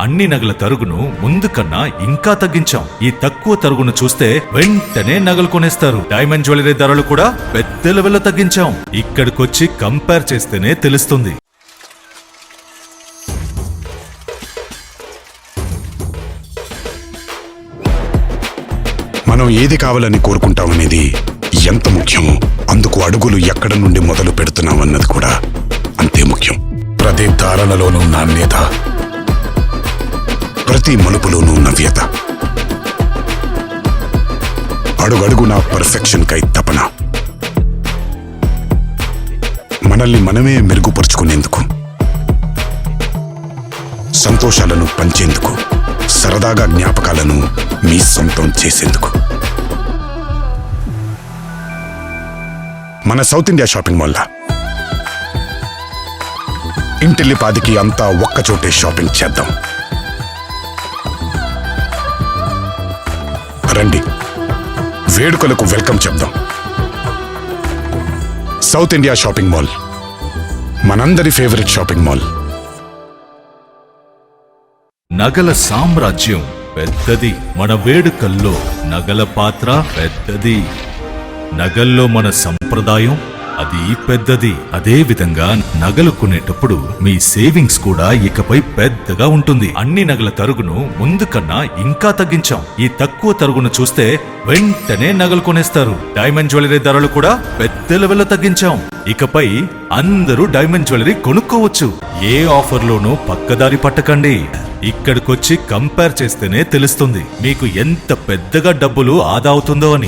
అన్ని నగల తరుగును ముందు కన్నా ఇంకా తగ్గించాం. ఈ తక్కువ తరుగును చూస్తే వెంటనే నగలు కొనేస్తారు. డైమండ్ జ్యువెలరీ ధరలు కూడా పెద్ద లెవెల్లో తగ్గించాం. ఇక్కడికొచ్చి కంపేర్ చేస్తేనే తెలుస్తుంది. మనం ఏది కావాలని కోరుకుంటామనేది ఎంత ముఖ్యమో అందుకు అడుగులు ఎక్కడ నుండి మొదలు పెడుతున్నామన్నది కూడా అంతే ముఖ్యం. ప్రతి ధారణలోనూ నాణ్యత, ప్రతి మలుపులోనూ నవ్యత, అడుగడుగునా పర్ఫెక్షన్ కై తపన. మనల్ని మనమే మెరుగుపరుచుకునేందుకు, సంతోషాలను పంచేందుకు, సరదాగా జ్ఞాపకాలను మీ సొంతం చేసేందుకు. మన సౌత్ ఇండియా షాపింగ్ మాల్లా ఇంటిల్లిపాదికి అంతా ఒక్కచోటే షాపింగ్ చేద్దాం. రండి, వేడుకలకు వెల్కమ్ చెప్దాం. సౌత్ ఇండియా షాపింగ్ మాల్ మనందరి ఫేవరెట్ షాపింగ్ మాల్. నగల సామ్రాజ్యం పెద్దది. మన వేడుకల్లో నగల పాత్ర పెద్దది. నగల్లో మన సంప్రదాయం అది పెద్దది. అదే విధంగా నగలు కొనేటప్పుడు మీ సేవింగ్స్ కూడా ఇకపై పెద్దగా ఉంటుంది. అన్ని నగల తరుగును ముందు కన్నా ఇంకా తగ్గించాం. ఈ తక్కువ తరుగును చూస్తే వెంటనే నగలు కొనేస్తారు. డైమండ్ జ్యువెలరీ ధరలు కూడా పెద్ద లెవెల్లో తగ్గించాం. ఇకపై అందరూ డైమండ్ జ్యువెలరీ కొనుక్కోవచ్చు. ఏ ఆఫర్లోనూ పక్కదారి పట్టకండి. ఇక్కడికొచ్చి కంపేర్ చేస్తేనే తెలుస్తుంది మీకు ఎంత పెద్దగా డబ్బులు ఆదా అవుతుందో అని.